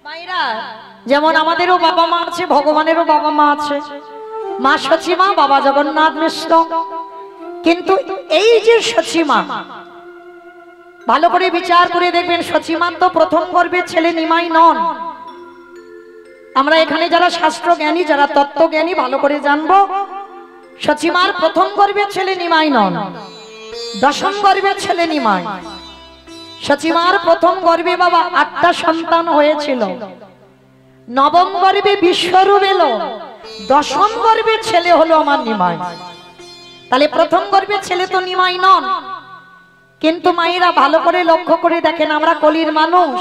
মায়েরা যেমন আমাদেরও বাবা মা আছে, ভগবানেরও বাবা মা আছে, মা সচিমা, বাবা জগন্নাথ মিশ্র। কিন্তু এই যে সচিমা, ভালো করে বিচার করে দেখবেন, সচিমার তো প্রথম গর্ভের ছেলে নিমাই নন। আমরা এখানে যারা শাস্ত্র জ্ঞানী, যারা তত্ত্ব জ্ঞানী, ভালো করে জানবো, সচিমার প্রথম গর্ভের ছেলে নিমাই নন, দশম গর্ভের ছেলে নিমাই। সচিমার প্রথম গর্ভে বাবা 8টা সন্তান হয়েছিল, নবম গর্ভে বিশ্বরূপ এলো, দশম গর্ভের ছেলে হলো আমার নিমাই। তাহলে প্রথম গর্ভের ছেলে তো নিমাই নন। কিন্তু মায়েরা ভালো করে লক্ষ্য করে দেখেন, আমরা কলির মানুষ,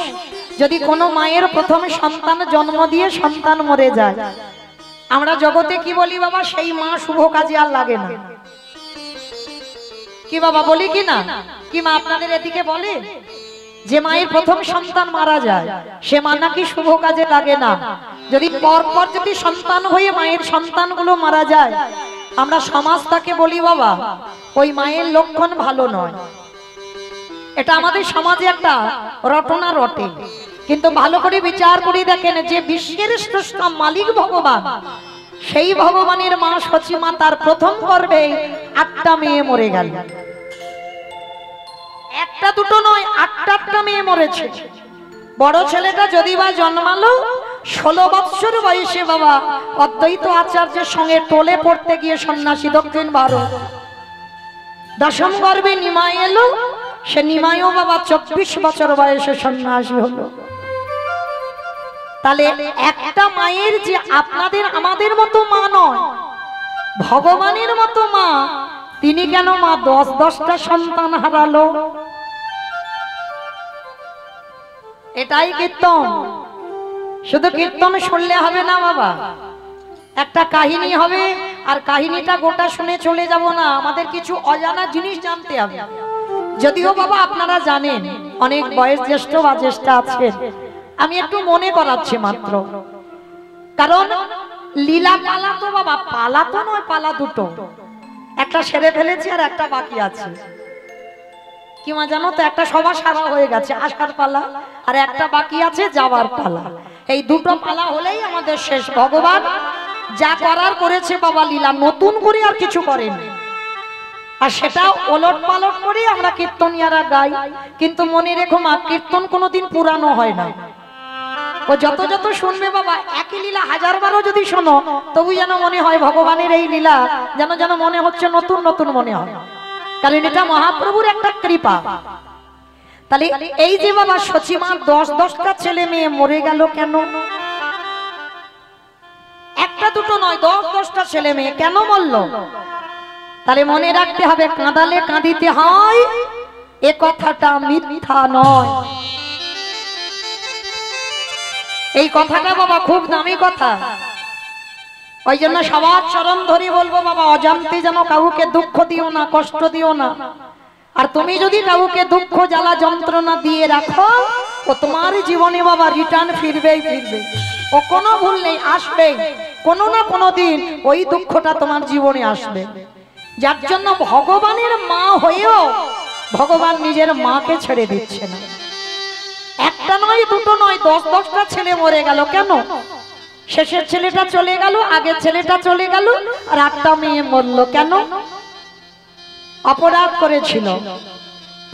যদি কোনো মায়ের প্রথম সন্তান জন্ম দিয়ে সন্তান মরে যায়, আমরা জগতে কি বলি বাবা? সেই মা শুভ কাজে আর লাগে না। কি বাবা বলি কি না? কি মা আপনাদের এদিকে বলে যে মায়ের প্রথম সন্তান মারা যায় সে মা নাকি শুভ কাজে লাগে না? যদি পরপর যদি সন্তান হয়ে মায়ের সন্তানগুলো মারা যায়, আমরা সমাজ তাকে বলি বাবা ওই মায়ের লক্ষণ ভালো নয়। এটা আমাদের সমাজে একটা রটনা রটে। কিন্তু ভালো করে বিচার করে দেখেন, যে বিশ্বের স্রষ্টা মালিক ভগবান, সেই ভগবানের মা সচিমা, তার প্রথম গর্ভে 8টা মেয়ে মরে গেল। একটা দুটো নয়, 8টা মেয়ে মরেছে। বড় ছেলেটা যদি বা জন্মালো 16 বৎসর বয়সে বাবা অদ্বৈত আচার্যের সঙ্গে টোলে পড়তে গিয়ে সন্ন্যাসী দক্ষিণ ভারত। দশম গর্ভে নিমাই এলো, সে নিমাইও বাবা 24 বছর বয়সে সন্ন্যাসী হলো। তাহলে একটা মায়ের যে আপনাদের আমাদের মতো মা নয়, ভগবানের মতো মা, তিনি কেন মা 10-10টা সন্তান হারালো? এটাই কীর্তন। শুধু কীর্তন শুনলে হবে না বাবা, একটা কাহিনী হবে, আর কাহিনীটা গোটা শুনে চলে যাব না, আমাদের কিছু অজানা জিনিস জানতে হবে। যদিও বাবা আপনারা জানেন, অনেক বয়স জ্যেষ্ঠ বা জ্যেষ্ঠা আছেন, আমি একটু মনে করাচ্ছি মাত্র। কারণ লীলা পালা তো বাবা, পালা তো নয়, পালা দুটো, একটা সেরে ফেলেছি আর একটা বাকি আছে। কি মা জানো তো? একটা সভা সারা হয়ে গেছে, আসার পালা, আর একটা বাকি আছে যাওয়ার পালা। এই দুটো পালা হলেই আমাদের শেষ। ভগবান যা করার করেছে বাবা লীলা, নতুন করে আর কিছু করেনি। আর সেটা ওলট পালট করে আমরা কীর্তনিয়ারা গাই। কিন্তু মনে রেখো মা, কীর্তন কোনোদিন পুরানো হয় না। ও যত যত শুনবে বাবা, একই লীলা 1000 বারও যদি শোনো, তবু যেন মনে হয় ভগবানের এই লীলা, যেন যেন মনে হচ্ছে নতুন নতুন মনে হয়। কারণ এটা মহাপ্রভুর একটা কৃপা। তাহলে এই যে বাবা সচিমার 10-10টা ছেলে মেয়ে মরে গেল কেন? একটা দুটো নয়, 10-10টা ছেলে মেয়ে কেন মরল? তাহলে মনে রাখতে হবে, কাঁদালে কাঁদিতে হয়, এ কথাটা মিথ্যা নয়। এই কথাটা বাবা খুব দামি কথা। ওই জন্য সবার চরণ ধরে বলবো বাবা, অজান্তে যেন কাউকে দুঃখ দিও না, কষ্ট দিও না। আর তুমি যদি কাউকে দুঃখ জ্বালা যন্ত্রণা দিয়ে রাখো, ও তোমার জীবনে বাবা রিটার্ন ফিরবেই ফিরবে। ও কোনো ভুল নেই, আসবে কোনো না কোনো দিন ওই দুঃখটা তোমার জীবনে আসবে। যার জন্য ভগবানের মা হয়েও ভগবান নিজের মাকে ছেড়ে দিচ্ছে না। একটা নয়, দুটো নয়, 10-10টা ছেলে মরে গেল কেন? শেষের ছেলেটা চলে গেল, আগের ছেলেটা চলে গেল, আর 8টা মেয়ে মরল কেন? অপরাধ করেছিল।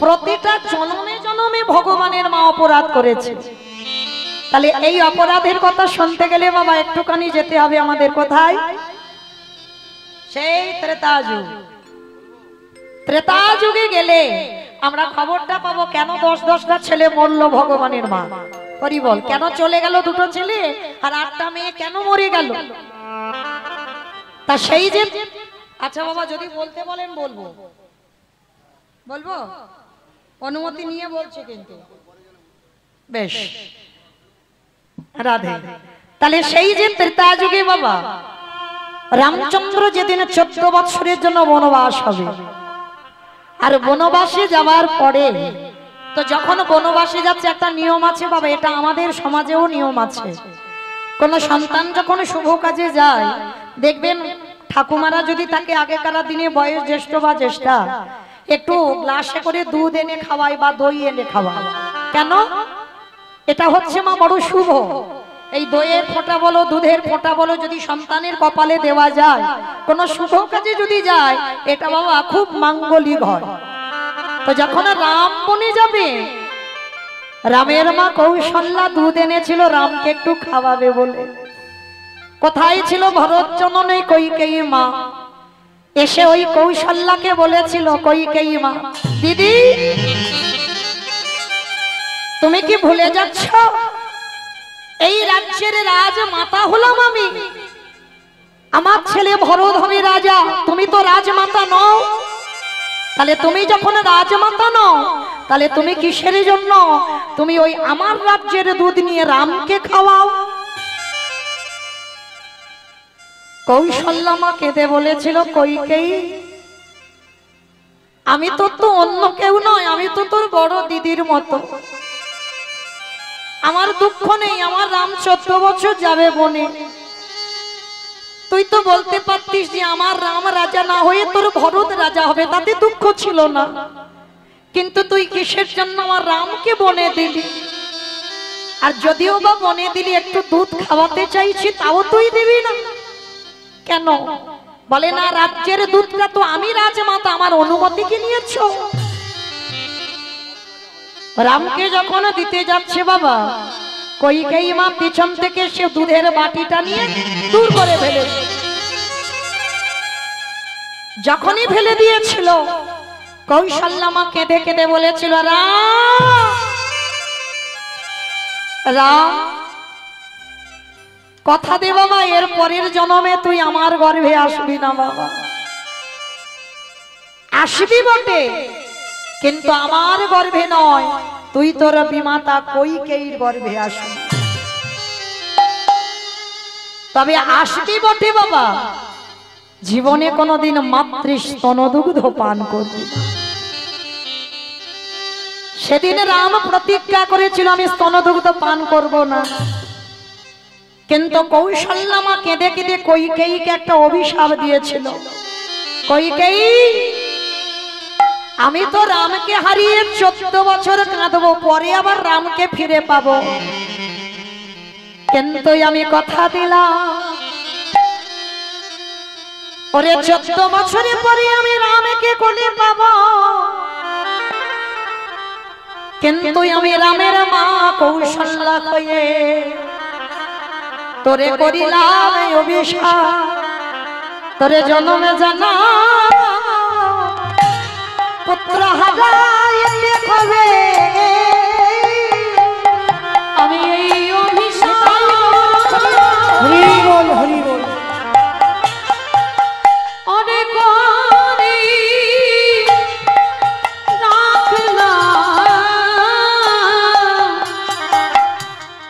প্রতিটা জন্মে জন্মে ভগবানের মা অপরাধ করেছে। তাহলে এই অপরাধের কথা শুনতে গেলে বাবা একটুখানি যেতে হবে আমাদের কোথায়? সেই ত্রেতা যুগ। ত্রেতা যুগে গেলে আমরা খবরটা পাবো কেন 10-10টা ছেলে মরলো ভগবানের মা। হরি বল। কেন চলে গেল দুটো ছেলে আর 8টা মেয়ে কেন মরে গেল? তা সেই যে, আচ্ছা বাবা যদি বলতে বলেন বলবো, বলবো অনুমতি নিয়ে বলছে কিন্তু বেশ রাধে। তাহলে সেই যে ত্রেতা যুগে বাবা রামচন্দ্র যেদিন 14 বৎসরের জন্য বনবাস হবে, আর বনবাসে যাওয়ার পরে তো যখন বনবাসে যাচ্ছে একটা নিয়ম আছে বাবা, এটা আমাদের সমাজেও নিয়ম আছে। কোন সন্তান যখন শুভ কাজে যায় দেখবেন ঠাকুমারা যদি তাকে আগেকার দিনে বয়স জ্যেষ্ঠ বা জ্যেষ্ঠা একটু গ্লাসে করে দুধ এনে খাওয়ায় বা দই এনে খাওয়ায়। কেন? এটা হচ্ছে মা বড় শুভ। এই দইয়ের ফোঁটা বলো, দুধের ফোঁটা বলো, যদি সন্তানের কপালে দেওয়া যায়, কোন শুভ কাজে যদি যায়, এটা বাবা খুব মাঙ্গলিক হয়। তো যখন রাম বনে যাবে, রামের মা কৌশল্যা দুধ এনেছিল রামকে একটু খাওয়াবে বলে। কোথায় ছিল ভরত জননী কইকেয়ী মা? এসে ওই কৌশল্যাকে বলেছিল, কইকেয়ী মা, দিদি তুমি কি ভুলে যাচ্ছ এই রাজ্যের রাজমাতা হলাম আমি, আমার ছেলে ভরত হবে রাজা, তুমি তো রাজমাতা নও। তাহলে তুমি যখন রাজমাতা নও, তাহলে তুমি কিসের জন্য তুমি ওই আমার রাজ্যের দুধ নিয়ে রামকে খাওয়াও? কৌশল্যা মা কেঁদে বলেছিল, কইকেয়ী আমি তো অন্য কেউ নয়, আমি তো তোর বড় দিদির মতো। আমার দুঃখ নেই, আমার রাম 14 বছর যাবে বনে। তুই তো বলতে পারতিস যে আমার রাম রাজা না হয়ে তোর ভরত রাজা হবে, তাতে দুঃখ ছিল না। কিন্তু তুই কিসের জন্য আমার রামকে বনে দিলি? আর যদিও বা বনে দিলি, একটু দুধ খাওয়াতে চাইছি, তাও তুই দিবি না কেন? বলে না, রাজ্যের দুধটা তো আমি রাজমাতা, আমার অনুমতি কি নিয়েছ? রামকে যখন দিতে যাচ্ছে বাবা, কইকেয়ী মা পিছন থেকে সে দুধের বাটিটা নিয়ে দূর করে ফেলে। যখনই ফেলে দিয়েছিল, কৌশল্যা মা কেঁদে কেঁদে বলেছিল, রাম কথা দে বাবা, এর পরের জন্মে তুই আমার গর্ভে আসবি না বাবা। আসবি বটে, কিন্তু আমার গর্ভে নয়, তুই তোর বিমাতা কইকেয়ীর গর্ভে আসবি। তবে আসবি বটে বাবা, জীবনে কোনোদিন মাতৃ স্তনদুগ্ধ পান করবি না। সেদিন রাম প্রতিজ্ঞা করেছিল, আমি স্তনদুগ্ধ পান করব না। কিন্তু কৌশল্যা মা কেঁদে কেঁদে কইকেয়ীকে একটা অভিশাপ দিয়েছিল, কইকেয়ী আমি তো রামকে হারিয়ে 14 বছর কাঁদবো, পরে আবার রামকে ফিরে পাবো, কিন্তু আমি কথা দিলাম ওরে 14 বছরের পরে আমি রামকে কোলে পাবো, কিন্তু আমি রামের মা কৌশল্যা হয়ে তোরে করিলাম এই অভিশাপ, তোরে জন্মে জানা পুত্র হারাইতে হবে। আমি এই অভিশাপ হরি বল হরি বল অনেক রাখলাম,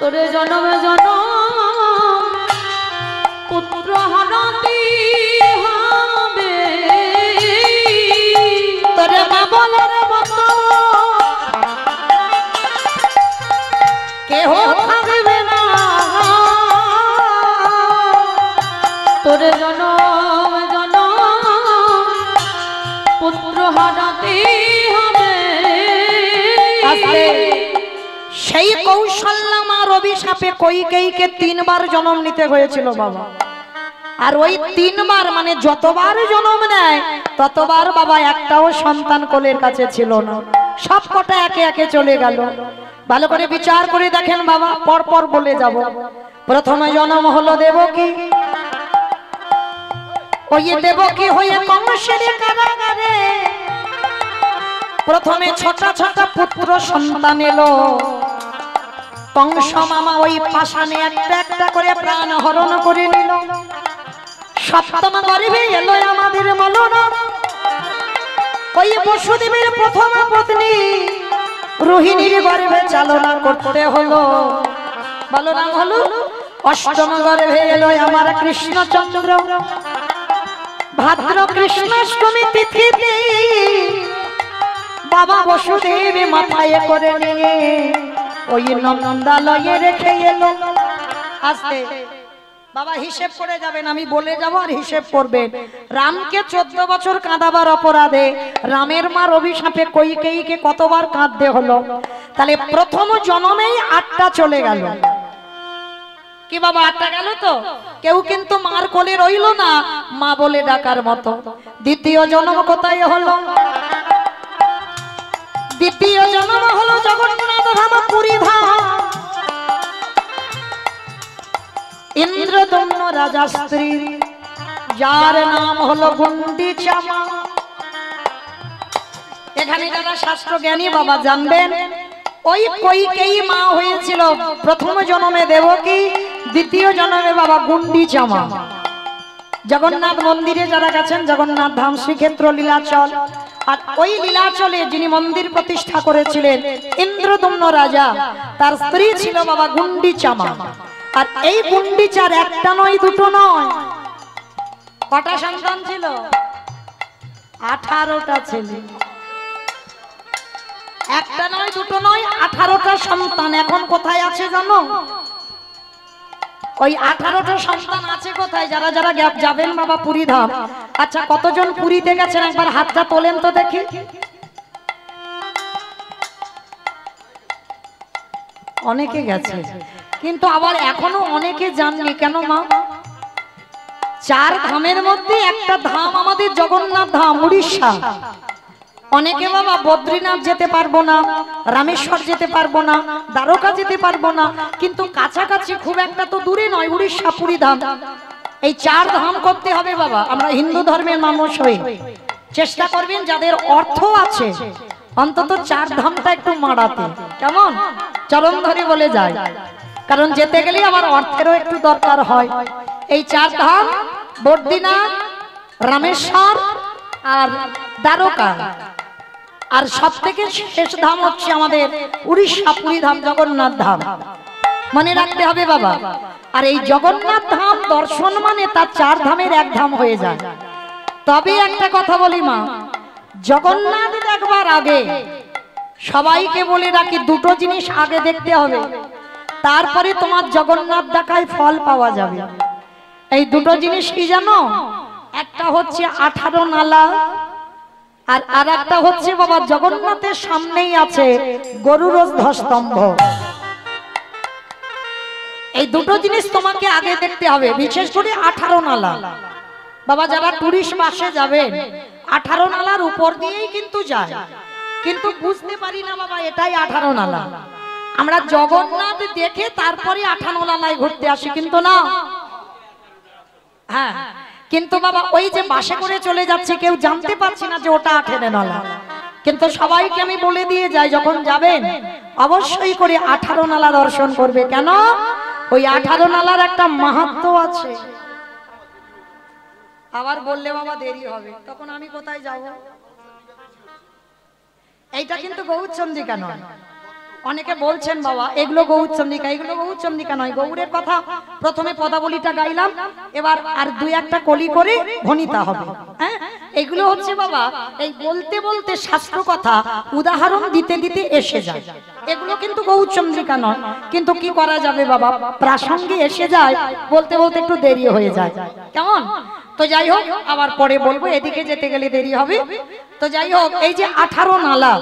তোরে জন্মে জন্ম পুত্র হারাতে হবে, তোরে বাবলের মতো কেহ থাকবে না, তোরে জনম জনম পুত্র হারাতে হবে। সেই কৌশল্যা মার অভিশাপে কইকেয়ীকে 3 বার জন্ম নিতে হয়েছিল বাবা। আর ওই 3 বার মানে যতবার জন্ম নেয় ততবার বাবা একটাও সন্তান কোলের কাছে ছিল না, সব কটা একে একে চলে গেল। ভালো করে বিচার করে দেখেন বাবা, পরপর বলে যাব। প্রথমে জন্ম হলো দেবকী, ওই দেবকী হয়ে কংসের কারাগারে প্রথমে ছোট ছোট পুত্র সন্তান এলো। কংস মামা ওই পাষাণে একটা একটা করে প্রাণ হরণ করে নিল। সপ্তম গর্ভে এলো আমাদের মলনা, ওই বসুদেবের প্রথম পত্নী রোহিণীর গর্ভে চালনা করতে হলো, বলরাম হলো। অষ্টম গর্ভে এলো আমার কৃষ্ণচন্দ্র, ভাদ্র কৃষ্ণাষ্টমী তিথিতে বাবা বসুদেব মাথায় করে নিয়ে ওই নন্দালয়ে রেখে এলো। আস্তে বাবা হিসেব করে যাবেন, আমি বলে যাব আর হিসেব করবেন। রামকে 14 বছর কাঁদাবার অপরাধে রামের মার অভিশাপে কইকেয়ীকে কতবার কাঁদতে হলো? তাহলে প্রথম জন্মেই 8টা চলে গেল। কি বাবা 8টা গেল তো? কেউ কিন্তু মার কোলে রইল না মা বলে ডাকার মতো। দ্বিতীয় জন্ম কোথায় হলো? দ্বিতীয় জন্ম হলো জগন্নাথ ধাম পুরী ধাম। ইন্দ্রদম্ন রাজা স্ত্রী, যার নাম হলো গুন্ডিচা মা। এখানে যারা শাস্ত্র জ্ঞানী বাবা জানবেন, ওই কইকেয়ী মা হয়েছিল প্রথম জন্মে দেবকী, দ্বিতীয় জন্মে বাবা গুন্ডিচা মা। জগন্নাথ মন্দিরে যারা গেছেন, জগন্নাথ ধাম শ্রীক্ষেত্র লীলাচল, আর ওই লীলাচলে যিনি মন্দির প্রতিষ্ঠা করেছিলেন ইন্দ্রদম্ন রাজা, তার স্ত্রী ছিল বাবা গুন্ডিচা মা। আর এই গুন্ডিচার একটা নয় দুটো নয়, কটা সন্তান ছিল? 18টা ছেলে। একটা নয় দুটো নয়, 18টা সন্তান। এখন কোথায় আছে জানো? ওই 18টা সন্তান আছে কোথায়? যারা যারা যাবেন বাবা পুরী ধাম, আচ্ছা কতজন পুরীতে গেছেন একবার হাতটা তোলেন তো দেখি। অনেকে গেছে, কিন্তু আবার এখনো অনেকে যাননি। কেন মা? 4 ধামের মধ্যে একটা ধাম আমাদের জগন্নাথ ধাম, উড়িষ্যা। অনেকে বাবা বদ্রীনাথ যেতে পারবো না, রামেশ্বর যেতে পারবো না, দ্বারকা যেতে পারবো না, কিন্তু কাছাকাছি খুব একটা তো দূরে নয় উড়িষ্যা পুরী ধাম। এই 4 ধাম করতে হবে বাবা। আমরা হিন্দু ধর্মের মানুষ হই, চেষ্টা করবেন যাদের অর্থ আছে অন্তত 4 ধামটা একটু মারাতে। কেমন? চরণ ধরে বলে যায়, কারণ যেতে গেলে আবার অর্থেরও একটু দরকার হয়। এই 4 ধাম বদ্রীনাথ, রামেশ্বর আর দ্বারকা, আর সব থেকে শেষ ধাম হচ্ছে আমাদের উড়িষ্যা পুরী ধাম, জগন্নাথ ধাম। মনে রাখতে হবে বাবা। আর এই জগন্নাথ ধাম দর্শন মানে তার 4 ধামের এক ধাম হয়ে যায়। তবে একটা কথা বলি মা, জগন্নাথ দেখবার আগে সবাইকে বলে রাখি, দুটো জিনিস আগে দেখতে হবে, তারপরে তোমার জগন্নাথ দেখায় ফল পাওয়া যাবে। এই দুটো জিনিস কি জানো? একটা হচ্ছে 18 নালা, আর আরেকটা হচ্ছে বাবা জগন্নাথের সামনেই আছে গরুর ধ্বস্তম্ভ। এই দুটো জিনিস তোমাকে আগে দেখতে হবে, বিশেষ করে 18 নালা। বাবা যারা টুরিস্ট বাসে যাবেন 18 নালার উপর দিয়েই কিন্তু যায়, কিন্তু বুঝতে পারি না বাবা এটাই 18 নালা। আমরা জগন্নাথ দেখে তারপরে 18 নালায় ঘুরতে আসি, কিন্তু না। হ্যাঁ, কিন্তু বাবা ওই যে বাসে করে চলে যাচ্ছে, কেউ জানতে পারছি না যে ওটা 18 নালা। কিন্তু সবাইকে আমি বলে দিয়ে যাই, যখন যাবেন অবশ্যই করে 18 নালা দর্শন করবে। কেন? ওই 18 নালার একটা মাহাত্ম্য আছে। আবার বললে বাবা দেরি হবে, তখন আমি কোথায় যাব? এইটা কিন্তু গৌরচন্দ্রিকা নয়। অনেকে বলছেন বাবা এগুলো গৌরচন্দ্রিকা, এগুলো গৌরচন্দ্রিকা নয়। গৌরের কথা প্রথমে পদাবলীটা গাইলাম, এবার আর 2-1টা কলি করে ভনিতা হবে। হ্যাঁ, এগুলো হচ্ছে বাবা এই বলতে বলতে শাস্ত্র কথা উদাহরণ দিতে দিতে এসে যায়। এগুলো কিন্তু গৌরচন্দ্রিকা নয়, কিন্তু কি করা যাবে বাবা, প্রাসঙ্গে এসে যায়, বলতে বলতে একটু দেরি হয়ে যায়। কেমন? তো যাই হোক, আবার পরে বলবো, এদিকে যেতে গেলে দেরি হবে। তো যাই হোক, এই যে 18 নালা,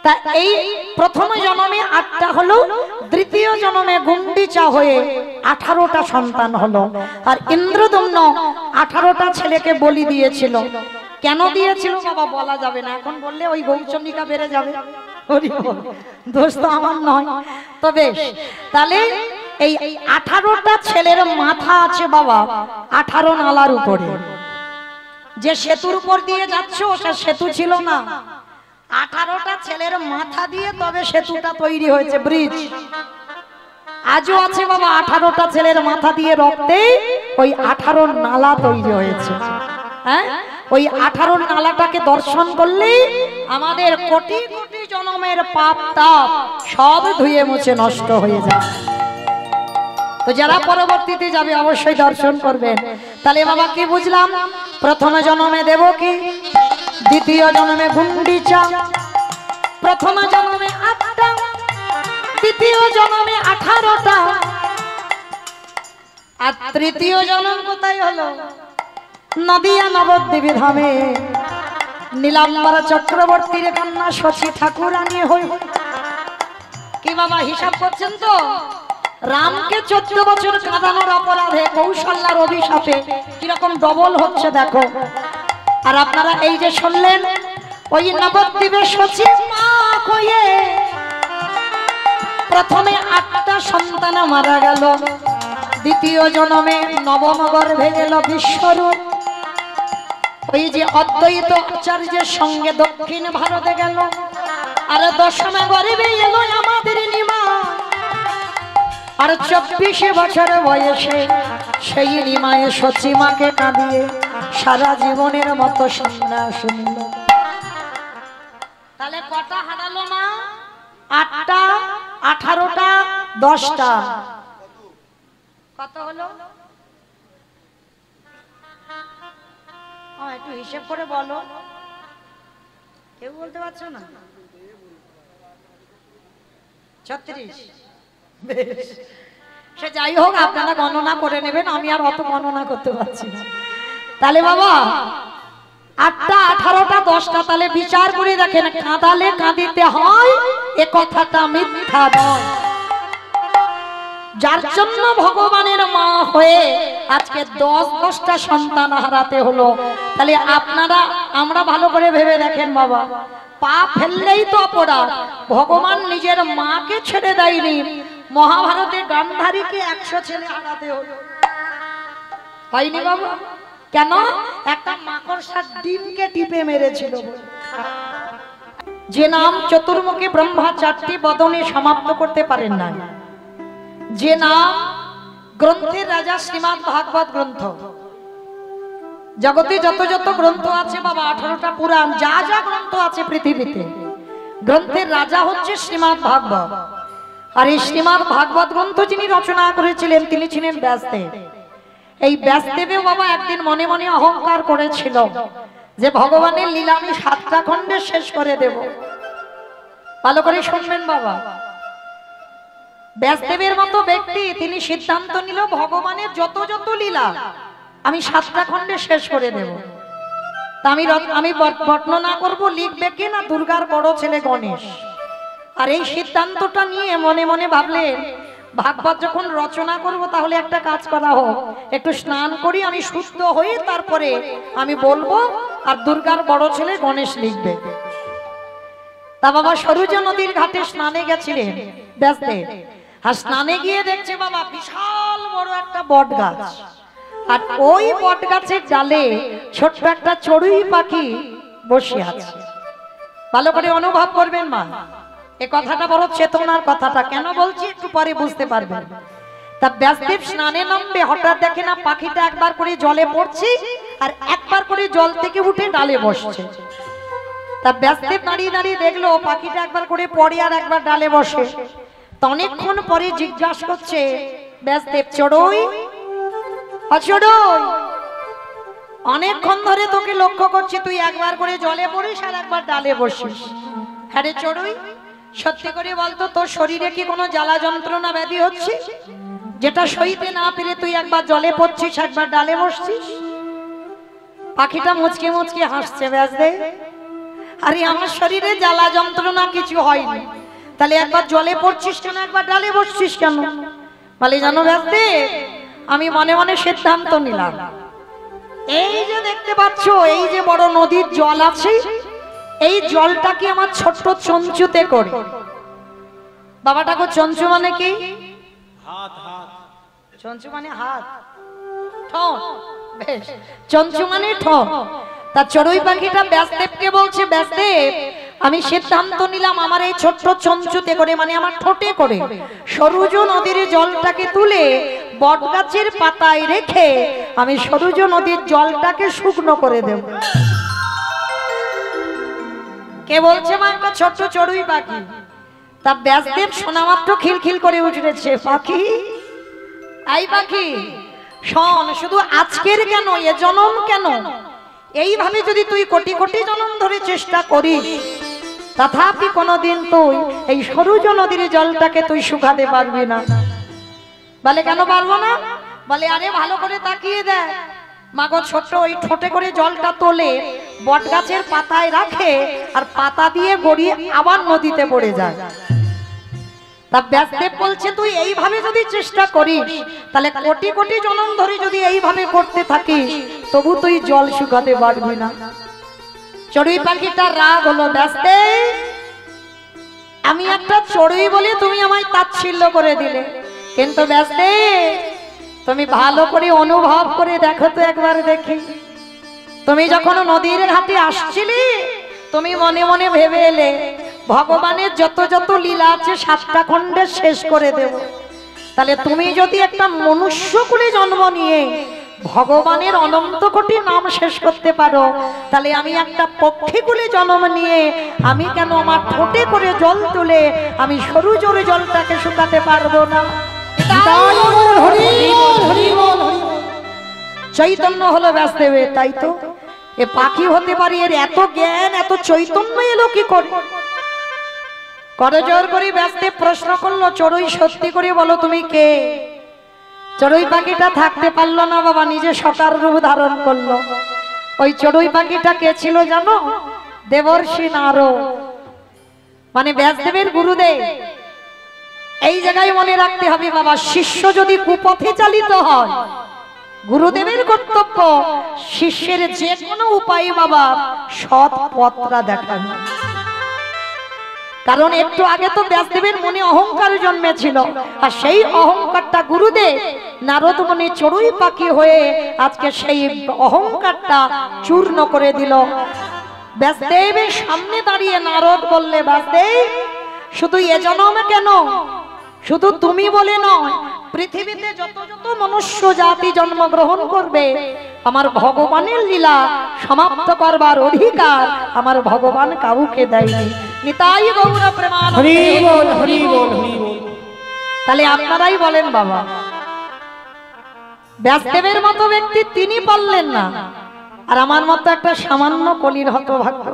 তা এই প্রথম জন্মে 8টা হলো, দ্বিতীয় জন্মে গুন্ডিচা হয়ে 18টা সন্তান হলো। আর ইন্দ্রদম্ন 18টা ছেলেকে বলি দিয়েছিল। কেন দিয়েছিল বাবা বলা যাবে না, এখন বললে ওই গৌরচন্দ্রিকা বেড়ে যাবে। দোষ তো আমার নয়। তো বেশ, তাহলে এই 18টা ছেলের মাথা আছে বাবা 18 নালার উপরে। যে সেতুর উপর দিয়ে যাচ্ছ ওটা সেতু ছিল না, 18টা ছেলের মাথা দিয়ে তবে সেতুটা তৈরি হয়েছে, ব্রিজ। আজও আছে বাবা 18টা ছেলের মাথা দিয়ে রক্তে ওই 18 নালা তৈরি হয়েছে। হ্যাঁ, ওই 18 নালাটাকে দর্শন করলে আমাদের কোটি কোটি জন্মের পাপ তাপ সব ধুয়ে মুছে নষ্ট হয়ে যায়। তো যারা পরবর্তীতে যাবে অবশ্যই দর্শন করবেন। তাহলে বাবা কি বুঝলাম? প্রথম জন্মে দেবকী, দ্বিতীয় জন্মে গুন্ডিচা, প্রথম জন্মে 8টা, দ্বিতীয় জন্মে 18টা, আর তৃতীয় জন্ম কোথায় হলো? নদিয়া নবদ্বীপ ধামে। নীলাম্বর চক্রবর্তীর কন্যা শচী ঠাকুরানী হই। কি বাবা হিসাব করছেন তো? রামকে 14 বছর কাঁদানোর অপরাধে কৌশল্যার অভিশাপে কিরকম ডবল হচ্ছে দেখো। আর আপনারা এই যে শুনলেন ওই নবদ্বীপে শচী মা হয়ে প্রথমে 8টা সন্তান মারা গেল, দ্বিতীয় জন্মে নবম গর্ভে গেল বিশ্বরূপ। ওই যে অদ্বৈত আচার্যের সঙ্গে দক্ষিণ ভারতে গেল, আর 10মে গর্ভে এলো আমাদের নিমা। আর 24 বছর বয়সে সেই নিমায়ে শচী মাকে কাঁদিয়ে সারা জীবনের মতো সন্ন্যাস নিল। তাহলে কটা হারালো মা? 8টা, 18টা, 10টা, কত হলো? একটু হিসেব করে বলো, কেউ বলতে পারছো না? 36। সে যাই হোক, আপনারা গণনা করে নেবেন, আমি আর অত গণনা করতে পারছি না। তাহলে বাবা 8টা, 18টা, 10টা, তাহলে বিচার করে দেখেন, কাঁদালে কাঁদিতে হয় এ কথাটা মিথ্যা নয়। যার জন্য ভগবানের মা হয়ে আজকে 10টা সন্তান হারাতে হলো। তাহলে আমরা ভালো করে ভেবে দেখেন বাবা, পা ফেললেই তো অপরাধ। ভগবান নিজের মাকে ছেড়ে দেয়নি, মহাভারতে গান্ধারীকে 100 ছেলে হারাতে হলো, হয়নি বাবা? কেন? একটা মাকড়সার ডিমকে টিপে মেরেছিল। যে নাম চতুর্মুখী ব্রহ্মা 4টি বদনে সমাপ্ত করতে পারেন না, যে নাম গ্রন্থের রাজা শ্রীমদ্ ভাগবত গ্রন্থ, জগতে যত যত গ্রন্থ আছে বাবা, 18টা পুরাণ, যা যা গ্রন্থ আছে পৃথিবীতে, গ্রন্থের রাজা হচ্ছে শ্রীমদ্ ভাগবত। আর এই শ্রীমদ্ ভাগবত গ্রন্থ যিনি রচনা করেছিলেন তিনি ছিলেন ব্যাসদেব। এই ব্যাসদেবেও বাবা একদিন মনে মনে অহংকার করেছিল যে ভগবানের লীলা আমি 7টা খণ্ডে শেষ করে দেব। ভালো করে শুনবেন বাবা, ব্যাসদেবের মতো ব্যক্তি তিনি সিদ্ধান্ত নিল ভগবানের যত যত লীলা আমি 7টা খণ্ডে শেষ করে দেব। তা আমি বর্ণনা করব, লিখবে কে না? দুর্গার বড় ছেলে গণেশ। আর এই সিদ্ধান্তটা নিয়ে মনে মনে ভাবলেন ভাগবত যখন রচনা করব তাহলে একটা কাজ করা হোক, একটু স্নান করি, আমি সুস্থ হয়ে তারপরে আমি বলবো, আর দুর্গার বড় ছেলে গণেশ লিখবে। তা বাবা সরযূ নদীর ঘাটে স্নানে গেছিলেন ব্যাসদেব। আর স্নানে গিয়ে দেখছে বাবা বিশাল বড় একটা বট গাছ, আর ওই বট গাছের ডালে ছোট্ট একটা চড়ুই পাখি বসে আছে। ভালো করে অনুভব করবেন মা, এ কথাটা বড় চেতনার কথাটা। কেন বলছি একটু পরে বুঝতে পারবেন। তা ব্যাসদেব স্নানে নামবে, হঠাৎ দেখে না পাখিটা একবার করে জলে পড়ছে আর একবার করে জল থেকে উঠে ডালে বসছে। তা ব্যাসদেব দাঁড়িয়ে দাঁড়িয়ে দেখলো পাখিটা একবার করে পড়ে আর একবার ডালে বসে। অনেকক্ষণ পরে জিজ্ঞাসা করছে ব্যাসদেব, চড়ুই অচড়ুই, অনেকক্ষণ ধরে তোকে লক্ষ্য করছি, তুই একবার করে জলে পড়িস আর একবার ডালে বসিস। হ্যাঁ রে চড়ুই, সত্যি করে বলতো তোর শরীরে কি কোনো জ্বালা যন্ত্রণা ব্যাধি হচ্ছে, যেটা সইতে না পেরে তুই একবার জলে পড়ছিস একবার ডালে বসছিস? পাখিটা মুচকে মুচকে হাসছে ব্যাসদেব, আরে আমার শরীরে জ্বালা যন্ত্রণা কিছু হয়নি, তাহলে একবার জলে পড়ছিস কেন, একবার ডালে বসছিস কেন? বলে জানো ব্যাসদেব, আমি মনে মনে সিদ্ধান্ত নিলাম, এই যে দেখতে পাচ্ছ এই যে বড় নদীর জল আছে, এই জলটাকে আমার ছোট্ট চঞ্চুতে করে। বাবাটাকে চঞ্চু মানে কি? হাত। হাত চঞ্চু মানে হাত, ঠোঁট। বেশ, চঞ্চু মানে ঠোঁট। তা চড়ুই পাখিটা ব্যাসদেবকে বলছে, ব্যাসদেব আমি সিদ্ধান্ত নিলাম আমার এই ছোট্ট চঞ্চুতে করে, মানে আমার ঠোঁটে করে সরযূ নদীর জলটাকে তুলে বটগাছের পাতায় রেখে আমি সরযূ নদীর জলটাকে শুকনো করে দেব। কে বলছে? মা একটা ছোট্ট চড়ুই পাখি। তা ব্যাসদেব শোনা মাত্র খিলখিল করে উঠেছে, পাখি এই পাখি শোন, শুধু আজকের কেন, এ জনম কেন, এইভাবে যদি তুই কোটি কোটি জনম ধরে চেষ্টা করিস তথাপি কোনদিন তুই এই সরযূ নদীর জলটাকে তুই শুকাতে পারবি না। বলে কেন পারবো না? বলে আরে ভালো করে তাকিয়ে দেখ, মাগো ছোট্ট ওই ঠোঁটে করে জলটা তোলে, বট গাছের পাতায় রাখে, আর পাতা দিয়ে গড়িয়ে আবার নদীতে পড়ে যায়। তা ব্যাসদেব বলছে তুই এইভাবে যদি চেষ্টা করিস, তাহলে কোটি কোটি জনম ধরে যদি এইভাবে করতে থাকিস, তবু তুই জল শুকাতে পারবি না। চড়ুই পাখিটার রাগ হলো, ব্যাসদেব আমি একটা চড়ুই বলে তুমি আমায় তাচ্ছিল্য করে দিলে, কিন্তু ব্যাসদেব তুমি ভালো করে অনুভব করে দেখো তো একবার দেখি, তুমি যখন নদীর ঘাটে আসছিলে তুমি মনে মনে ভেবে এলে ভগবানের যত যত লীলা আছে 7টা খণ্ডে শেষ করে দেব। তাহলে তুমি যদি একটা মনুষ্য কুলে জন্ম নিয়ে ভগবানের অনন্ত কোটি নাম শেষ করতে পারো, তাহলে আমি একটা পক্ষী কুলে জন্ম নিয়ে আমি কেন আমার ঠোঁটে করে জল তুলে আমি সরু জোরে জলটাকে শুকাতে পারবো না? চৈতন্য হলো ব্যাসদেবের, তাই তো এ পাখি হতে পারি, এর এত জ্ঞান এত চৈতন্য এলো কি করে? করজোর করে ব্যাসদেব প্রশ্ন করলো, চড়ুই সত্যি করে বলো তুমি কে? চড়ুই পাখিটা থাকতে পারলো না বাবা, নিজে সকার রূপ ধারণ করলো। ওই চড়ুই পাখিটা কে ছিল জানো? দেবর্ষি নারদ, মানে ব্যাসদেবের গুরুদেব। এই জায়গায় মনে রাখতে হবে বাবা, শিষ্য যদি কুপথে চালিত হয়, গুরুদেবের কর্তব্য শিষ্যের যে কোনো উপায়ে বাবা সৎ পথটা দেখানো। কারণ একটু আগে তো ব্যাসদেবের মনে অহংকার জন্মেছিল, আর সেই অহংকারটা গুরুদেব নারদ মুনি চড়ুই পাখি হয়ে আজকে সেই অহংকারটা চূর্ণ করে দিল। ব্যাসদেবের সামনে দাঁড়িয়ে নারদ বললে, ব্যাসদেব শুধু এ জন্মে কেন, শুধু তুমি বলে নয়, পৃথিবীতে যত যত মনুষ্য জাতি জন্মগ্রহণ করবে আমার ভগবানের লীলা সমাপ্ত করবার অধিকার আমার ভগবান কাউকে দেয়নি। নিতাই গৌর প্রেমানন্দে হরি বল, হরি বল, হরি বল। তাহলে আপনারাই বলেন বাবা, ব্যাসদেবের মতো ব্যক্তি তিনি পারলেন না, আর আমার মতো একটা সামান্য কলির হতভাগ্য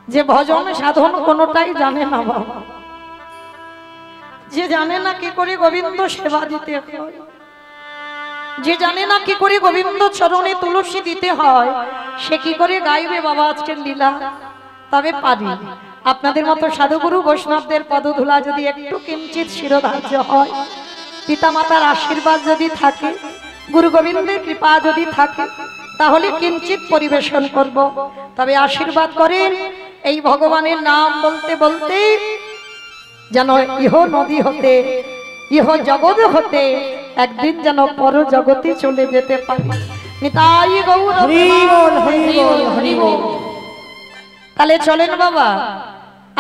যে ভজন সাধন কোনটাই জানে না বাবা, যে জানে না কি করে গোবিন্দ সেবা দিতে হয়, যে জানে না কি করে গোবিন্দ চরণে তুলসী দিতে হয়, সে কি করে গাইবে বাবা আজকের লীলা? তবে পারি আপনাদের মতো সাধুগুরু বৈষ্ণবদের পদধূলা যদি একটু কিঞ্চিত শিরোধার্য হয়, পিতামাতার আশীর্বাদ যদি থাকে, গুরু গোবিন্দের কৃপা যদি থাকে, তাহলে কিঞ্চিত পরিবেশন করব। তবে আশীর্বাদ করেন এই ভগবানের নাম বলতে বলতে যেন ইহ নদী হতে ইহ জগৎ হতে একদিন যেন পর জগতে চলে যেতে পারি। নিতাই গৌর হরি বল, হরি বল, হরি বল। তাহলে চলেন বাবা,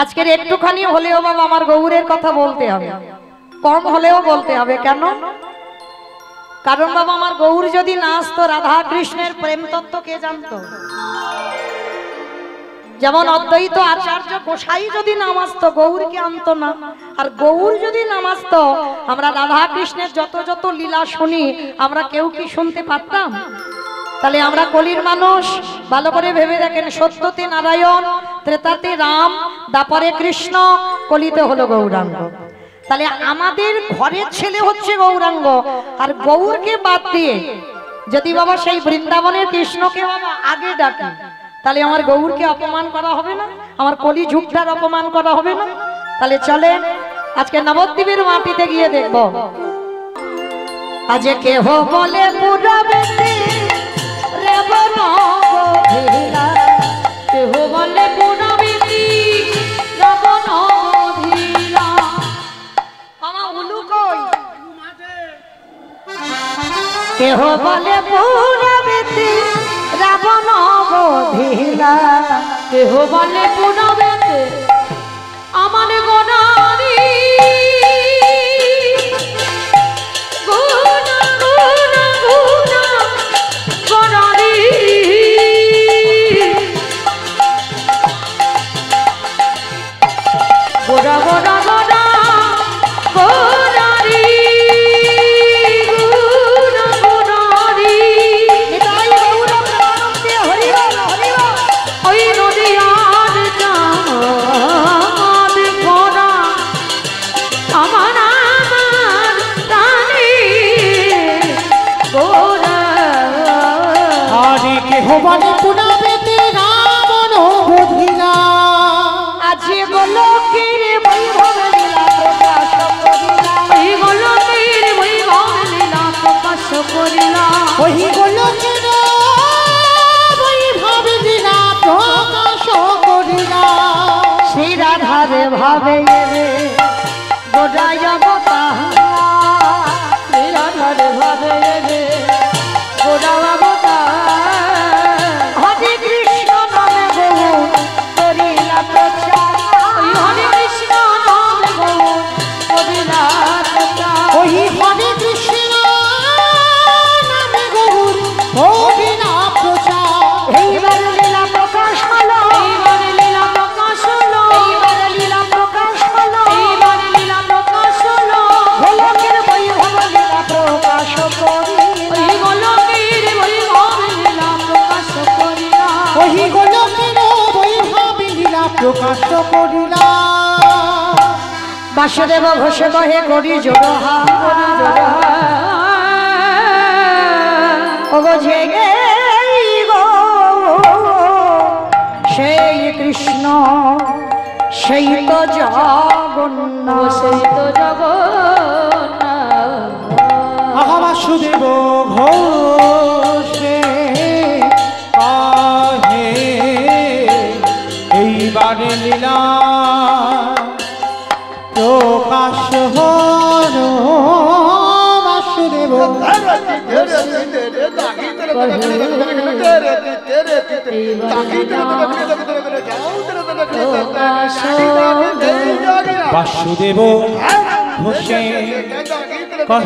আজকের একটুখানি হলেও বাবা আমার গৌরের কথা বলতে হবে, কম হলেও বলতে হবে। কেন? কারণ বাবা আমার গৌর যদি না আসতো, রাধা কৃষ্ণের প্রেম তত্ত্ব কে জানতো? যেমন অদ্বৈত আচার্য গোসাই যদি নাম আসতো, গৌরকে আনতো না। আর গৌর যদি নাম আসতো, আমরা রাধা কৃষ্ণের যত যত লীলা শুনি আমরা কেউ কি শুনতে পারতাম? তাহলে আমরা কলির মানুষ, ভালো করে ভেবে দেখেন, সত্যতে নারায়ণ, ত্রেতাতে রাম, দ্বাপরে কৃষ্ণ, কলিতে হলো গৌরাঙ্গ। তাহলে আমাদের ঘরের ছেলে হচ্ছে গৌরাঙ্গ, আর গৌরকে বাদ দিয়ে যদি বাবা সেই বৃন্দাবনের কৃষ্ণকে বাবা আগে ডাকি, তাহলে আমার গৌরকে অপমান করা হবে না? আমার কলি যুগটার অপমান করা হবে না? তাহলে চলে আজকে নবদ্বীপের মাটিতে গিয়ে দেখব, আজ কেহ বলে পুরাবেতে রে বনগোধিলা, কেহ বলে পুরাবেতে রে বনগোধিলা। আমার উলু কই? কেহ বলে পুরাবেতে রাবণ বধিলা, কেহ বলে পুরাবেতে আমার গোনারি, গোনা গোনা গোনা গোনারি, গোনা গোনা গোনা গোনারি, গোনা গোনারি। নিতাই গৌর প্রেমানন্দে হরি বল, হরি বল। ওই নদীয়ার ভুবনে পুনাবেতে রাবণ বধিলা আজি গোলকের বৈভব লীলা প্রকাশ করিলা এই গোলকের বৈভব লীলা প্রকাশ করিলা ওই গোলকের বৈভব লীলা প্রকাশ করিলা সেই রাধারে ভাবে রে গোড়ায় অবতার সেই রাধারে ভাবে রে গোড়ায় অবতার হরে কৃষ্ণ নামে গৌর করিলা প্রচার হরে কৃষ্ণ নামে গৌর করিলা প্রচার ওই হরে কৃষ্ণ নামে গৌর করিলা প্রচার এইবার লীলা প্রকাশ হলো এইবার লীলা প্রকাশ হলো এইবার লীলা প্রকাশ হলো এইবার লীলা প্রকাশ হলো গোলকের বৈভব লীলা প্রকাশ করিলা এই গোলকের বৈভব লীলা প্রকাশ করিলা ওই গোলকের বৈভব লীলা প্রকাশ করিলা বাসুদেব ঘোষ কহে করি জোড়হা ওগো জেগে গো সেই কৃষ্ণ সেই তো জগন্নাথ সেই তো জগন্নাথ আহা বাসুদেব ঘোষে কাহে এইবারে লীলা প্রকাশ হল বাসুদেব বাসুদেব ঘোষে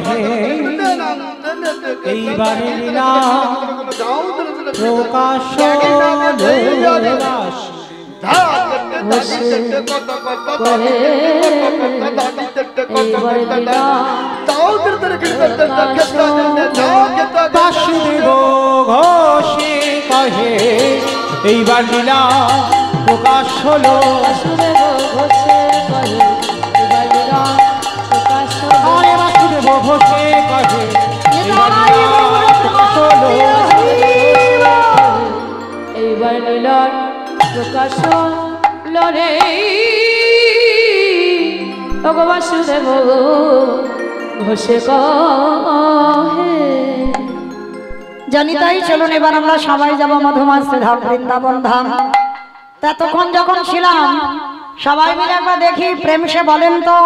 কহে এইবারে লীলা প্রকাশ বাসুদেব ঘোষে কহে এইবার লীলা প্রকাশ হলো আরে বাসুদেব ঘোষে কহে এইবার লীলা প্রকাশ হলো এইবার লীলার প্রকাশ লরে ভগবাসুদেব ঘোষে কহে জানি তাই চলুন এবার আমরা সবাই যাব মধুমাস ধাম বৃন্দাবন ধাম ততক্ষণ যখন ছিলাম সবাই মিলে একবার দেখি প্রেম সে বলেন তো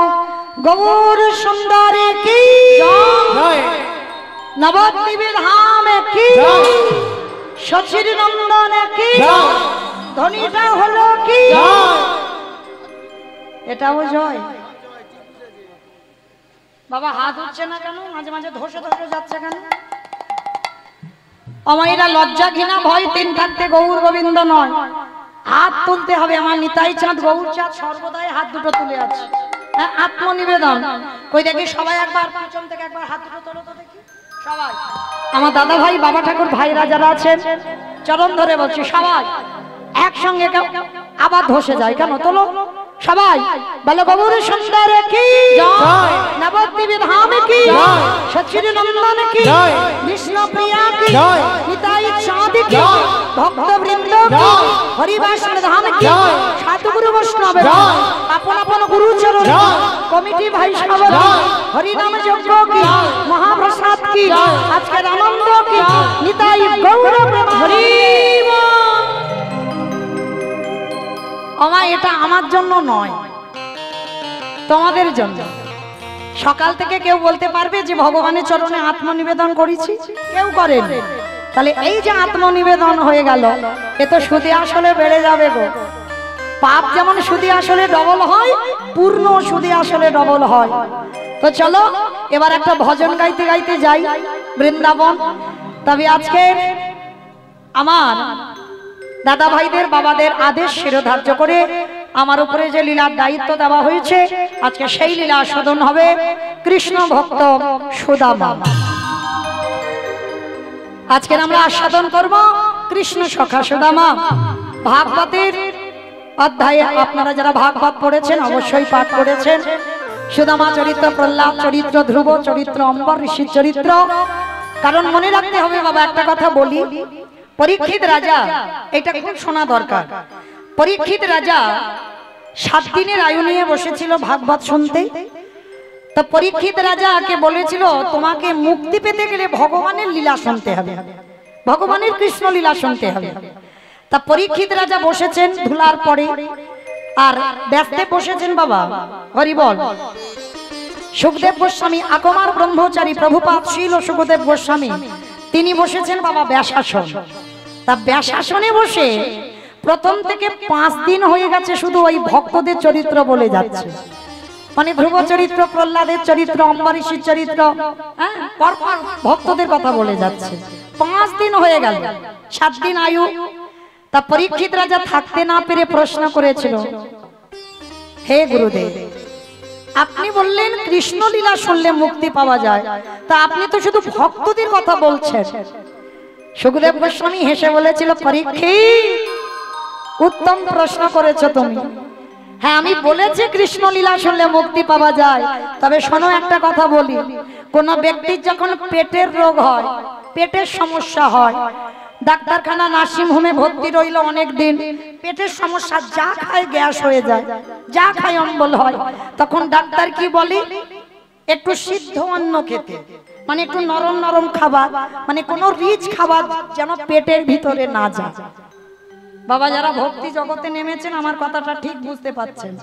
গৌর সুন্দরী কি জয় নবদ্বীপে ধামে কি জয় শশীর নন্দনে কি জয় ধ্বনিটা হলো কি জয় এটাও জয় বাবা হাত উঠছে না কেন মাঝে মাঝে ধসে ধসে যাচ্ছে কেন আমাইরা লজ্জা ঘৃণা ভয় তিন থাকতে গৌর গোবিন্দ নয় হাত তুলতে হবে আমার নিতাই চাঁদ গৌর চাঁদ সর্বদাই হাত দুটো তুলে আছে হ্যাঁ আত্মনিবেদন কই দেখি সবাই একবার পিছন থেকে একবার হাত দুটো তোলো তো দেখি সবাই আমার দাদা ভাই বাবা ঠাকুর ভাইরা যারা আছেন চরণ ধরে বলছি সবাই একসঙ্গে আবার ধসে যায় কেন তোলো সবাই বলো গৌর সুন্দর কি জয় নবদ্বীপে ধামে কি জয় সচির নন্দন কি জয় কৃষ্ণ প্রিয়া কি জয় নিতাই চাঁদ কি জয় ভক্ত বৃন্দ কি জয় হরিবাসন ধাম কি জয় সাধুগুরু বৈষ্ণব জয় আপন আপন গুরুচরণ জয় কমিটি ভাই সব জয় হরিনাম যজ্ঞ কি জয় মহাপ্রসাদ কি জয় আজকের আনন্দ কি জয় নিতাই গৌর প্রেম হরি আমা এটা আমার জন্য নয় তোমাদের জন্য সকাল থেকে কেউ বলতে পারবে যে ভগবানের চরণে আত্মনিবেদন করেছি কেউ করেন তাহলে এই যে আত্মনিবেদন হয়ে গেল এ তো সুদে আসলে বেড়ে যাবে গো পাপ যেমন সুদে আসলে ডবল হয় পূর্ণ সুদে আসলে ডবল হয় তো চলো এবার একটা ভজন গাইতে গাইতে যাই বৃন্দাবন তবে আজকে আমার দাদা ভাইদের বাবাদের আদেশ শিরোধার্য করে আমার উপরে যে লীলার দায়িত্ব দেওয়া হয়েছে আজকে সেই লীলা আস্বাদন হবে কৃষ্ণ ভক্ত সুদামা আজকে আমরা আস্বাদন করব কৃষ্ণ সখা সুদামা ভাগবতের অধ্যায়ে আপনারা যারা ভাগবত পড়েছেন অবশ্যই পাঠ করেছেন সুদামা চরিত্র প্রহ্লাদ চরিত্র ধ্রুব চরিত্র অম্বর ঋষির চরিত্র কারণ মনে রাখতে হবে বাবা একটা কথা বলি পরীক্ষিত রাজা, এটা খুব শোনা দরকার। পরীক্ষিত রাজা 7 দিনের আয়ু নিয়ে বসেছিল ভাগবত শুনতে। তো পরীক্ষিত রাজাকে বলেছিল তোমাকে মুক্তি পেতে গেলে ভগবানের লীলা শুনতে হবে, ভগবানের কৃষ্ণ লীলা শুনতে হবে। তা পরীক্ষিত রাজা বসেছেন ধুলার পরে, আর ব্যস্তে বসেছেন বাবা হরি বল সুখদেব গোস্বামী, আকমার ব্রহ্মচারী প্রভুপাদ শীল ও সুখদেব গোস্বামী, তিনি বসেছেন বাবা ব্যাসাসন। তা ব্যাসাসনে বসে প্রথম থেকে 5 দিন হয়ে গেছে শুধু ওই ভক্তদের চরিত্র বলে যাচ্ছে, মানে ধ্রুব চরিত্র, প্রহ্লাদের চরিত্র, অম্বরীশের চরিত্র, পরপর ভক্তদের কথা বলে যাচ্ছে। 5 দিন হয়ে গেল, 7 দিন আয়ু। তা পরীক্ষিত রাজা থাকতে না পেরে প্রশ্ন করেছিল, হে গুরুদেব, আপনি বললেন কৃষ্ণ লীলা শুনলে মুক্তি পাওয়া যায়, তা আপনি তো শুধু ভক্তদের কথা বলছেন। সুখদেব গোস্বামী হেসে বলেছিল, পরীক্ষিত, উত্তম প্রশ্ন করেছো তুমি। হ্যাঁ, আমি বলেছি কৃষ্ণ লীলা শুনলে মুক্তি পাওয়া যায়, তবে শোনো একটা কথা বলি, কোন ব্যক্তির যখন পেটের রোগ হয়, পেটের সমস্যা হয়, ডাক্তারখানা নার্সিং হোমে ভর্তি রইল অনেক দিন, পেটের সমস্যা, যা খায় গ্যাস হয়ে যায়, যা খায় অম্বল হয়, তখন ডাক্তার কি বলে, একটু সিদ্ধ অন্ন খেতে, মানে একটু নরম নরম খাবার, মানে কোনো রিচ খাবার যেন পেটের ভিতরে না যায়। বাবা যারা ভক্তি জগতে নেমেছেন আমার কথাটা ঠিক বুঝতে পারছেন,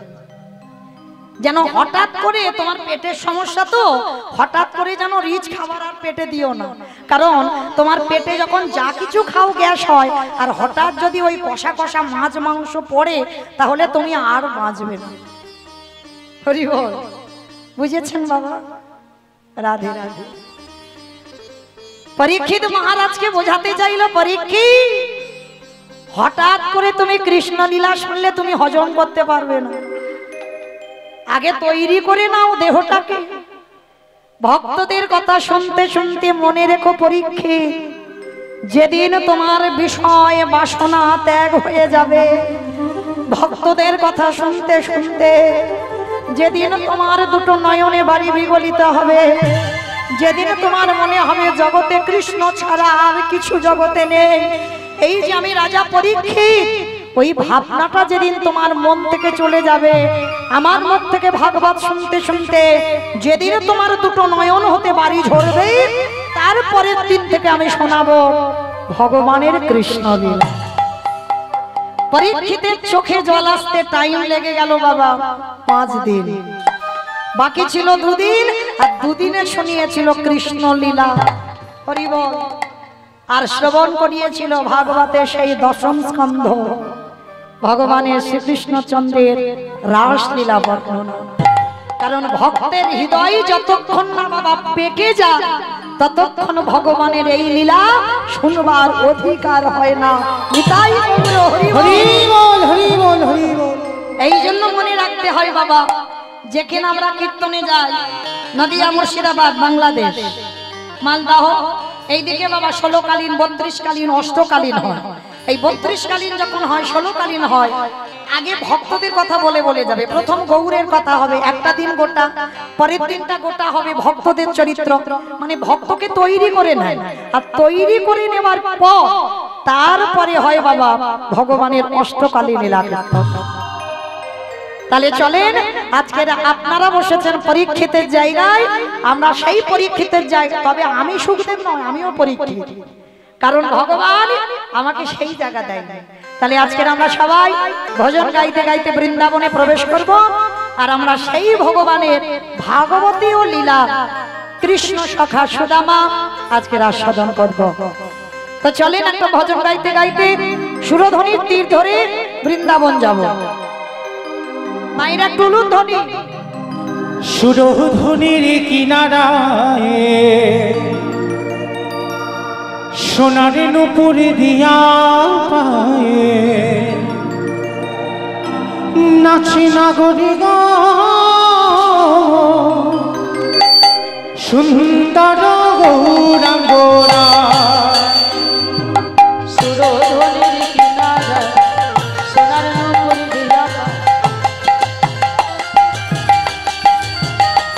যেন হঠাৎ করে তোমার পেটের সমস্যা, তো হঠাৎ করে যেন রিচ খাবার আর পেটে দিও না, কারণ তোমার পেটে যখন যা কিছু খাও গ্যাস হয়, আর হঠাৎ যদি ওই কষা কষা মাছ মাংস পড়ে, তাহলে তুমি আর বাঁচবে না। হরি বল, বুঝেছেন বাবা? রাধে রাধে। পরীক্ষিত মহারাজকে বোঝাতে চাইল, পরীক্ষিত, হঠাৎ করে তুমি কৃষ্ণ লীলা শুনলে তুমি হজম করতে পারবে না, আগে তৈরি করে নাও দেহটাকে। ভক্তদের কথা শুনতে শুনতে মনে রেখো পরীক্ষিত, যেদিন তোমার বিষয় বাসনা ত্যাগ হয়ে যাবে, ভক্তদের কথা শুনতে শুনতে যেদিন তোমার দুটো নয়নে বাড়ি বিগলিত হবে, যেদিন তোমার মনে হবে জগতে কৃষ্ণ ছাড়া আর কিছু জগতে নেই, এই যে আমি রাজা পরীক্ষিত, ওই ভাবনাটা যেদিন তোমার মন থেকে চলে যাবে, আমার মুখ থেকে ভাগবত শুনতে শুনতে যেদিন তোমার দুটো নয়ন হতে বাড়ি ঝরবে, তারপরের দিন থেকে আমি শোনাবো ভগবানের কৃষ্ণ লীলা। পরীক্ষিতের চোখে জল আসতে টাইম লেগে গেল বাবা 5 দিন, বাকি ছিল 2 দিন, আর 2 দিনে শুনিয়েছিল কৃষ্ণ লীলা। হরি বল। আর শ্রবণ করিয়েছিল ভাগবতে সেই 10ম স্কন্ধ, ভগবানের শ্রীকৃষ্ণচন্দ্রের রাসলীলা বর্ণনা। কারণ ভক্তের হৃদয় যতক্ষণ না বাবা পেকে যায়, ততক্ষণ ভগবানের এই লীলা শুনবার অধিকার হয় না। নিতাই গৌর হরি বল, হরি বল, হরি বল। এই জন্য মনে রাখতে হয় বাবা, যেখানে আমরা কীর্তনে যাই, নদিয়া, মুর্শিদাবাদ, বাংলাদেশ, মালদাহ, এইদিকে বাবা 16কালীন, 32কালীন, অষ্টকালীন হয়। এই 32কালীন যখন হয়, 16কালীন হয়, আগে ভক্তদের কথা বলে বলে যাবে। প্রথম গৌরের কথা হবে, একটা দিন গোটা, পরের দিনটা গোটা হবে ভক্তদের চরিত্র, মানে ভক্তকে তৈরি করে নেয়, আর তৈরি করে নেওয়ার পর তারপরে হয় বাবা ভগবানের অষ্টকালীন লীলা। তাহলে চলেন, আজকে আপনারা বসেছেন পরীক্ষিতের জায়গায়, আমরা সেই পরীক্ষিতের জায়গায়, তবে আমি সুখদেব নয়, আমিও পরীক্ষিত, কারণ ভগবান আমাকে সেই জায়গা দেয়। তাহলে আজকে আমরা সবাই ভজন গাইতে গাইতে বৃন্দাবনে প্রবেশ করব, আর আমরা সেই ভগবানের ভাগবতী ও লীলা কৃষ্ণ সখা সুদামা আজকে আস্বাদন করব। তো চলেন একটা ভজন গাইতে গাইতে সুরধ্বনির তীর ধরে বৃন্দাবন যাব। মাইরা টুলু ধ্বনি, সুরধ্বনির কিনারায় সোনার নুপুর দিয়া পায়ে নাচে নাগরি গো সুন্দর গৌরাঙ্গরা। সুরধ্বনির কিনারায় সোনার নুপুর দিয়া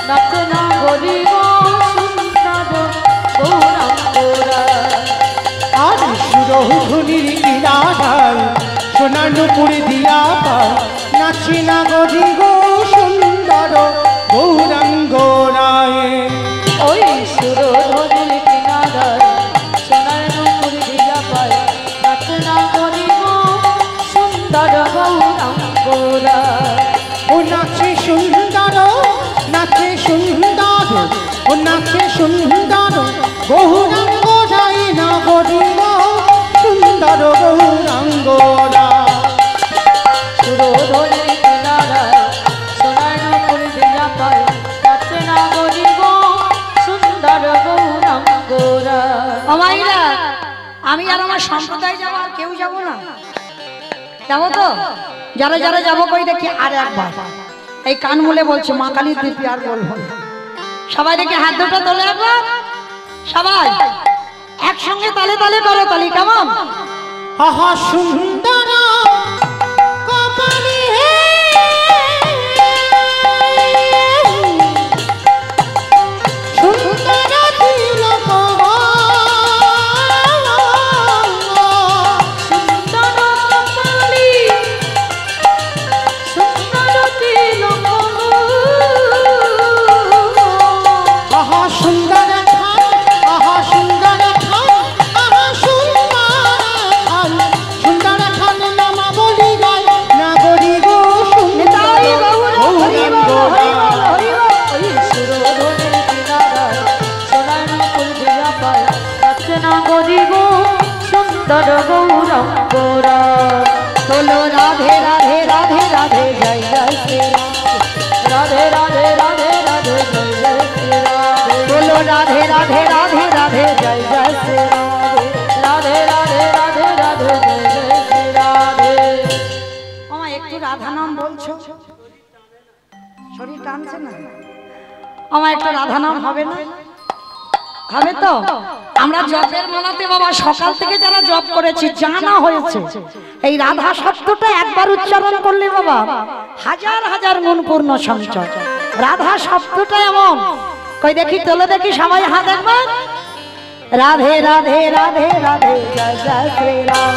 নাচে নাগরি গো সুন্দর গৌরাঙ্গরা। আর সুর ধুনির কিনারায় সোনার নুপুর দিয়া পায় নাচে না গরি গো সুন্দর গৌরাঙ্গ রায়। ওই সুরধরের কিনারায় সোনার নুপুর দিয়া পায় নাচে না গরি গো সুন্দর গৌরাঙ্গ রায়। ও নাচে সুন্দর নাচে সুন্দর ও নাচে সুন্দর গৌরাঙ্গ রায় না গরি গো সুন্দর গৌরাঙ্গ রায়। সুরধরের কিনারায় সোনার নুপুর দিয়া পায় নাচে না গরি গো সুন্দর গৌরাঙ্গ রায়। আমাইরা আমি আর আমার সম্প্রদায় যাবো, আর কেউ যাবো না, যাবো তো? যারা যারা যাবো কই দেখি আর একবার এই কান মুলে বলছে মা কালীর দিব্যি আর বলবো না। সবাই দেখি হাত দুটো তোলে একবার, সবাই একসঙ্গে তালে তালে করো তালি, কেমন? আহা সুন্দর কপালে সুন্দর তিলক সুন্দর কপালি সুন্দর তিলক আহা সুন্দর খান আহা সুন্দর খান আহা সুন্দর খান নাম বলি গায় না গরি গো সুন্দর নিতাই গৌর হরি বল, হরি বল, হরি বল। ওই সুরধরের কিনারায় সোনার নুপুর দিয়া পায় নাচে না গরি গো সুন্দর গৌরাঙ্গ রায়। বলো রাধে রাধে রাধে রাধে জয় জয় শ্রী রাম। রাধে রাধে রাধে রাধে জয় জয় শ্রী রাধে। বলো রাধে রাধে রাধে রাধে জয় জয় শ্রী রাম। রাধে রাধে রাধে রাধে জয় জয় শ্রী রাধে। আমার একটু রাধা নাম বলছো, শরীর টানছে না? আমার একটু রাধা নাম হবে না? হবে তো? আমরা জপের মালাতে বাবা সকাল থেকে যারা জপ করেছি জানা হয়েছে এই রাধা শব্দটা একবার উচ্চারণ করলে বাবা হাজার হাজার গুণ পূর্ণ সঞ্চয়। রাধা শব্দটা এমন, কই দেখি তোলে দেখি সবাই হাত একবার। রাধে রাধে রাধে রাধে জয় জয় শ্রী রাম।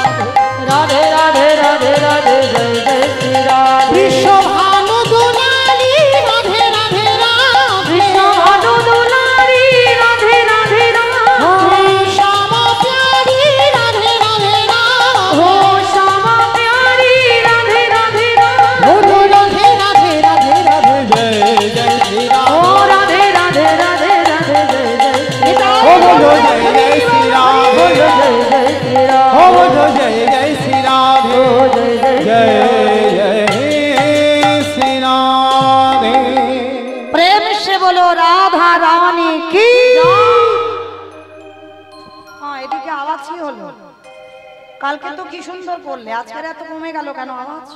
রাধে রাধে রাধে রাধে জয় জয় শ্রী রাধে। বিশ্বভানু দুলারি রাধে রাধে রাধে ভানু দুলারি রাধে রাধে রাধে। শ্যাম প্যারি রাধে রাধে ও রাধে শ্যামা প্যারি রাধে রাধে রাধে। রাধে রাধে রাধে রাধে জয় জয় শ্রী রাম। ও রাধে রাধে রাধে রাধে জয় জয় শ্রী রাধে। ও বলো জয় জয় শ্রী রাম। জয় জয় শ্রী রাধে। ও বলো জয় জয় শ্রী রাম। ও জয় জয় শ্রী জয় রাধে। জয় শ্রী রাম। प्रेम से बोलो राधा रानी की। হ্যাঁ এদিকে আওয়াজ কি হলো? কালকে তো কি সুন্দর করলে, আজকের এত কমে গেল কেন আওয়াজ?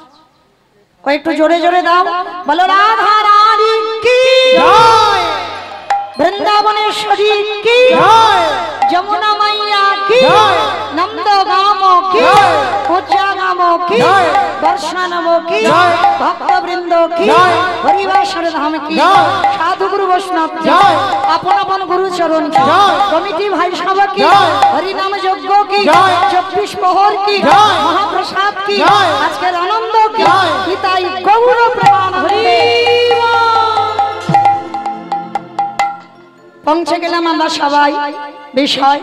একটু জোরে জোরে দাও, বলো রাধা রানী কি জয় বৃন্দাবনেশ্বরী কি জয় যমুনা মাইয়া কি জয় নন্দ গাম কি জয় কোচা গাম কি জয় দর্শনম কি জয় ভক্তবৃন্দ কি জয় হরিবাসর ধাম কি জয় সাধু গুরু বৈষ্ণব কি জয় আপন আপন গুরু চরণ কি জয় কমিটি ভাই সভা কি জয় হরিনাম যজ্ঞ কি জয় 24 প্রহর কি জয় মহাপ্রসাদ কি জয় আজকের আনন্দ কি জয় নিতাই গৌর প্রেমানন্দে। পৌঁছে গেলাম আমরা সবাই বিষয়